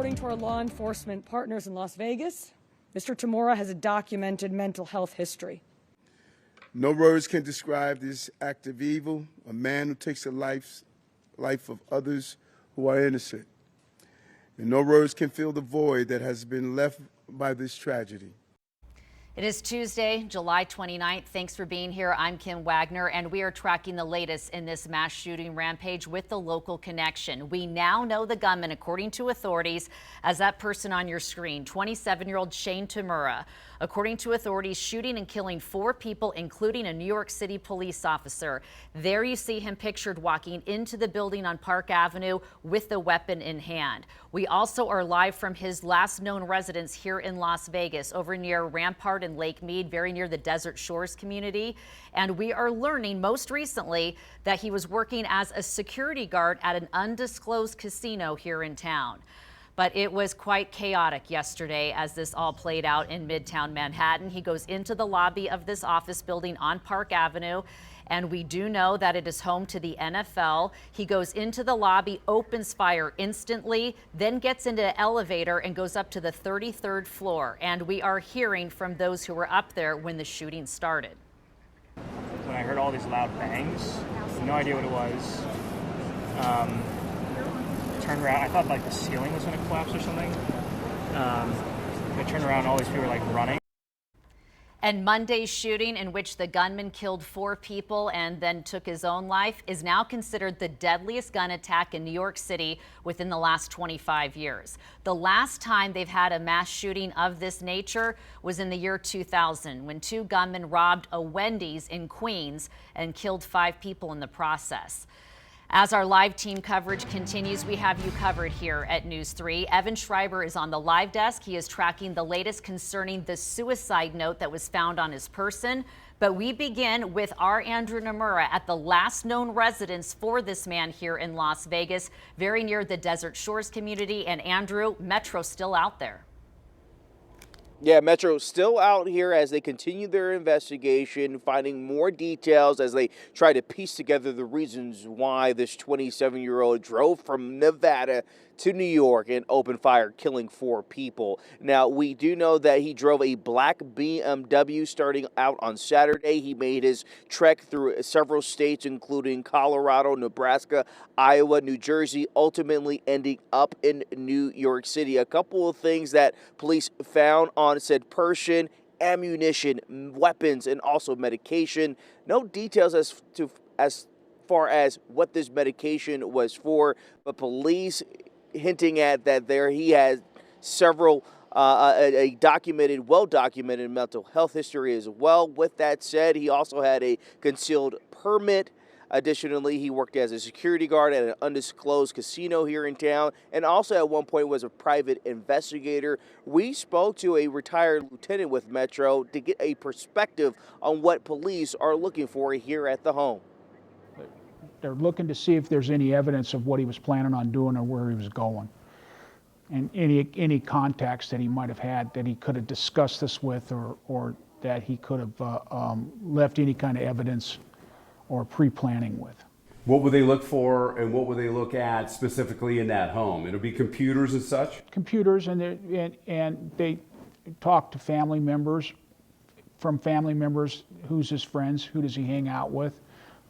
according to our law enforcement partners in Las Vegas, Mr. Tamura has a documented mental health history. No words can describe this act of evil, a man who takes the life of others who are innocent. And no words can fill the void that has been left by this tragedy. It is Tuesday, July 29th. Thanks for being here. I'm Kim Wagner, and we are tracking the latest in this mass shooting rampage with the local connection. We now know the gunman, according to authorities, as that person on your screen, 27-year-old Shane Tamura. According to authorities, shooting and killing 4 people, including a New York City police officer. There you see him pictured walking into the building on Park Avenue with the weapon in hand. We also are live from his last known residence here in Las Vegas, over near Rampart and Lake Mead, very near the Desert Shores community. And we are learning most recently that he was working as a security guard at an undisclosed casino here in town. But it was quite chaotic yesterday as this all played out in Midtown Manhattan. He goes into the lobby of this office building on Park Avenue, and we do know that it is home to the NFL. He goes into the lobby, opens fire instantly, then gets into an elevator and goes up to the 33rd floor. And we are hearing from those who were up there when the shooting started. When I heard all these loud bangs, no idea what it was. Turned around, I thought like the ceiling was going to collapse or something. I turned around, all these people were like running. And Monday's shooting, in which the gunman killed 4 people and then took his own life, is now considered the deadliest gun attack in New York City within the last 25 years. The last time they've had a mass shooting of this nature was in the year 2000, when 2 gunmen robbed a Wendy's in Queens and killed 5 people in the process. As our live team coverage continues, we have you covered here at News 3. Evan Schreiber is on the live desk. He is tracking the latest concerning the suicide note that was found on his person. But we begin with our Andrew Namura at the last known residence for this man here in Las Vegas, very near the Desert Shores community. And Andrew, Metro's still out there. Yeah, Metro still out here as they continue their investigation, finding more details as they try to piece together the reasons why this 27-year-old drove from Nevada to New York and opened fire, killing 4 people. Now, we do know that he drove a black BMW starting out on Saturday. He made his trek through several states, including Colorado, Nebraska, Iowa, New Jersey, ultimately ending up in New York City. A couple of things that police found on said person: ammunition, weapons, and also medication. No details as far as what this medication was for, but police hinting at that he has several a well-documented mental health history as well. With that said, he also had a concealed permit. Additionally, he worked as a security guard at an undisclosed casino here in town, and also at one point was a private investigator. We spoke to a retired lieutenant with Metro to get a perspective on what police are looking for here at the home. They're looking to see if there's any evidence of what he was planning on doing or where he was going, and any contacts that he might have had that he could have discussed this with, or that he could have left any kind of evidence or pre-planning with. What would they look for, and what would they look at specifically in that home? It'll be computers and such? Computers, and they talk to family members, who's his friends, who does he hang out with,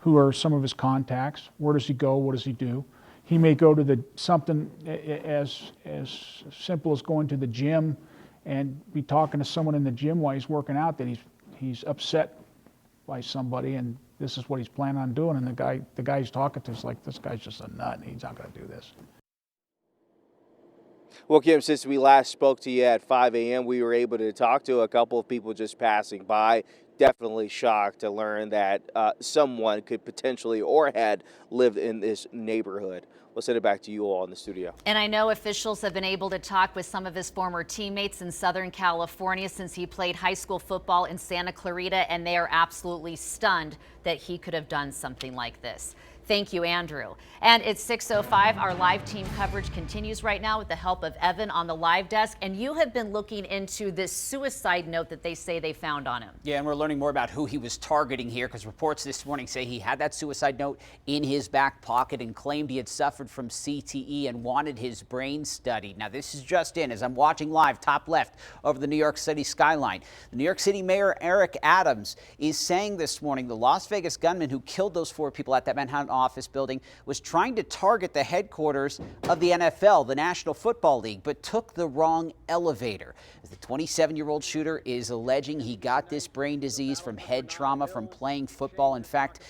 who are some of his contacts, where does he go, what does he do. He may go to something as simple as going to the gym and be talking to someone in the gym while he's working out that he's upset by somebody, and this is what he's planning on doing. And the guy he's talking to is like, this guy's just a nut, and he's not going to do this. Well, Kim, since we last spoke to you at 5 a.m., we were able to talk to a couple of people just passing by. Definitely shocked to learn that someone could potentially or had lived in this neighborhood. We'll send it back to you all in the studio. And I know officials have been able to talk with some of his former teammates in Southern California since he played high school football in Santa Clarita, and they are absolutely stunned that he could have done something like this. Thank you, Andrew. And it's 6:05. Our live team coverage continues right now with the help of Evan on the live desk. And you have been looking into this suicide note that they say they found on him. Yeah, and we're learning more about who he was targeting here, because reports this morning say he had that suicide note in his back pocket and claimed he had suffered from CTE and wanted his brain studied. Now, this is just in as I'm watching live, top left, over the New York City skyline. The New York City Mayor Eric Adams is saying this morning the Las Vegas gunman who killed those 4 people at that Manhattan office building was trying to target the headquarters of the NFL, the National Football League, but took the wrong elevator. The 27-year-old shooter is alleging he got this brain disease from head trauma from playing football. In fact,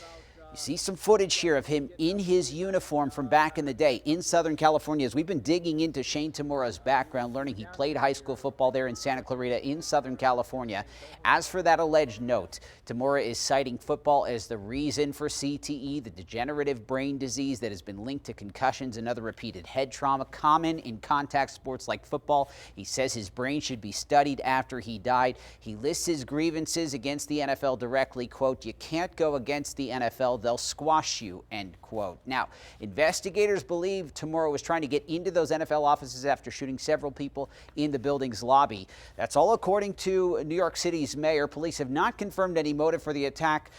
you see some footage here of him in his uniform from back in the day in Southern California. As we've been digging into Shane Tamura's background, learning he played high school football there in Santa Clarita in Southern California. As for that alleged note, Tamura is citing football as the reason for CTE, the degenerative brain disease that has been linked to concussions and other repeated head trauma common in contact sports like football. He says his brain should be studied after he died. He lists his grievances against the NFL directly, quote, "You can't go against the NFL. They'll squash you," end quote. Now, investigators believe Tamura was trying to get into those NFL offices after shooting several people in the building's lobby. That's all according to New York City's mayor. Police have not confirmed any motive for the attack.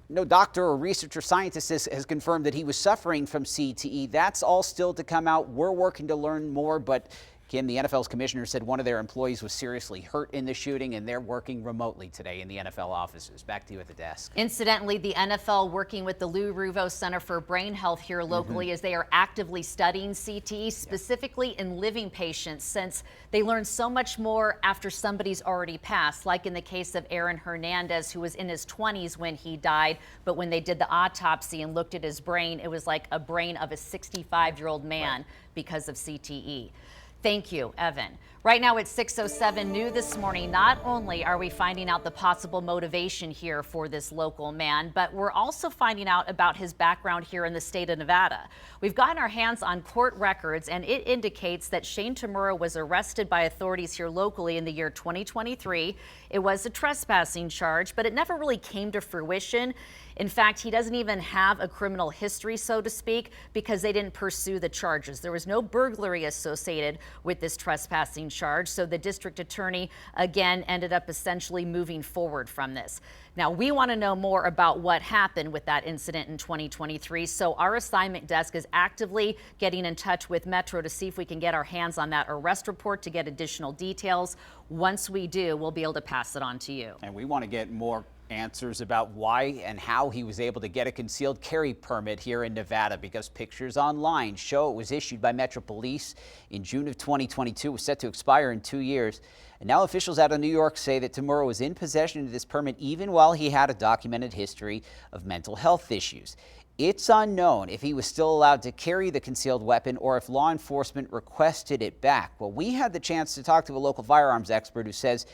No doctor or researcher scientist has confirmed that he was suffering from CTE. That's all still to come out. We're working to learn more, but Kim, the NFL's commissioner, said one of their employees was seriously hurt in the shooting, and they're working remotely today in the NFL offices. Back to you at the desk. Incidentally, the NFL working with the Lou Ruvo Center for Brain Health here locally as they are actively studying CTE, specifically in living patients, since they learn so much more after somebody's already passed, like in the case of Aaron Hernandez, who was in his 20s when he died, but when they did the autopsy and looked at his brain, it was like a brain of a 65-year-old man because of CTE. Thank you, Evan. Right now it's 6:07 new this morning. Not only are we finding out the possible motivation here for this local man, but we're also finding out about his background here in the state of Nevada. We've gotten our hands on court records, and it indicates that Shane Tamura was arrested by authorities here locally in the year 2023. It was a trespassing charge, but it never really came to fruition. In fact, he doesn't even have a criminal history, so to speak, because they didn't pursue the charges. There was no burglary associated with this trespassing charge, so the district attorney, again, ended up essentially moving forward from this. Now, we want to know more about what happened with that incident in 2023, so our assignment desk is actively getting in touch with Metro to see if we can get our hands on that arrest report to get additional details. Once we do, we'll be able to pass it on to you. And we want to get more answers about why and how he was able to get a concealed carry permit here in Nevada, because pictures online show it was issued by Metro Police in June of 2022, was set to expire in 2 years. And now officials out of New York say that Tamura was in possession of this permit even while he had a documented history of mental health issues. It's unknown if he was still allowed to carry the concealed weapon or if law enforcement requested it back. Well, we had the chance to talk to a local firearms expert who says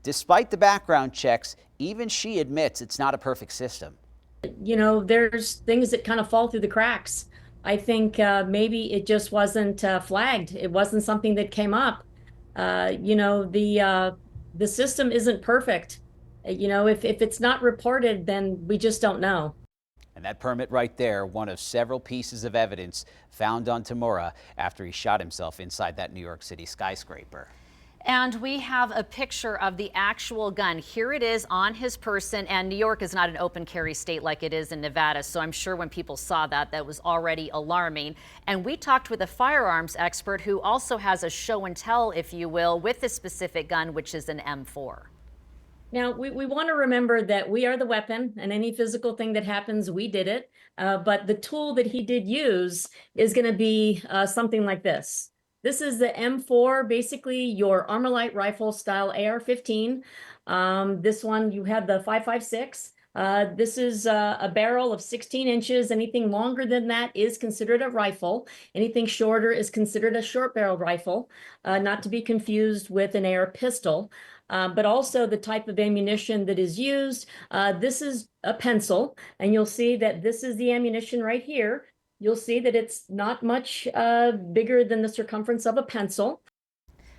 despite the background checks, even she admits it's not a perfect system. You know, there's things that kind of fall through the cracks. I think maybe it just wasn't flagged. It wasn't something that came up. You know, the system isn't perfect. You know, if it's not reported, then we just don't know. And that permit right there, one of several pieces of evidence found on Tamura after he shot himself inside that New York City skyscraper. And we have a picture of the actual gun. Here it is on his person, and New York is not an open carry state like it is in Nevada, so I'm sure when people saw that, that was already alarming. And we talked with a firearms expert who also has a show and tell, if you will, with this specific gun, which is an M4. Now, we want to remember that we are the weapon, and any physical thing that happens, we did it. But the tool that he did use is going to be something like this. This is the M4, basically your Armalite rifle style AR-15. This one, you have the 5.56. This is a barrel of 16 inches. Anything longer than that is considered a rifle. Anything shorter is considered a short barrel rifle, not to be confused with an AR pistol. But also the type of ammunition that is used. This is a pencil, and you'll see that this is the ammunition right here. You'll see that it's not much bigger than the circumference of a pencil.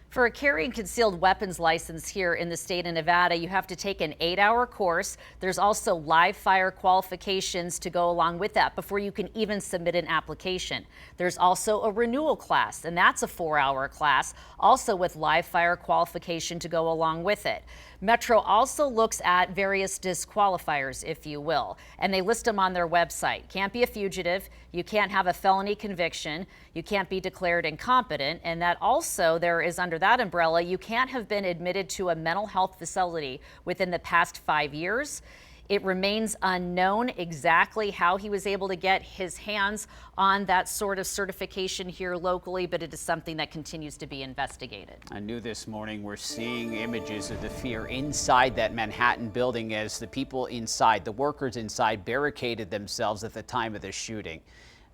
For a carrying concealed weapons license here in the state of Nevada, you have to take an 8-hour course. There's also live fire qualifications to go along with that before you can even submit an application. There's also a renewal class, and that's a 4-hour class, also with live fire qualification to go along with it. Metro also looks at various disqualifiers, if you will, and they list them on their website. Can't be a fugitive, you can't have a felony conviction, you can't be declared incompetent, and that also there is under that umbrella, you can't have been admitted to a mental health facility within the past 5 years. It remains unknown exactly how he was able to get his hands on that sort of certification here locally, but it is something that continues to be investigated. I knew this morning we're seeing images of the fear inside that Manhattan building as the people inside, the workers inside, barricaded themselves at the time of the shooting.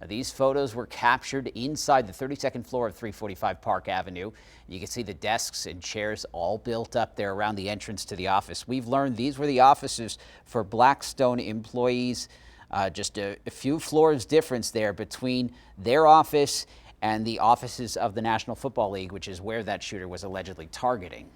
These photos were captured inside the 32nd floor of 345 Park Avenue. You can see the desks and chairs all built up there around the entrance to the office. We've learned these were the offices for Blackstone employees. Just a few floors difference there between their office and the offices of the National Football League, which is where that shooter was allegedly targeting.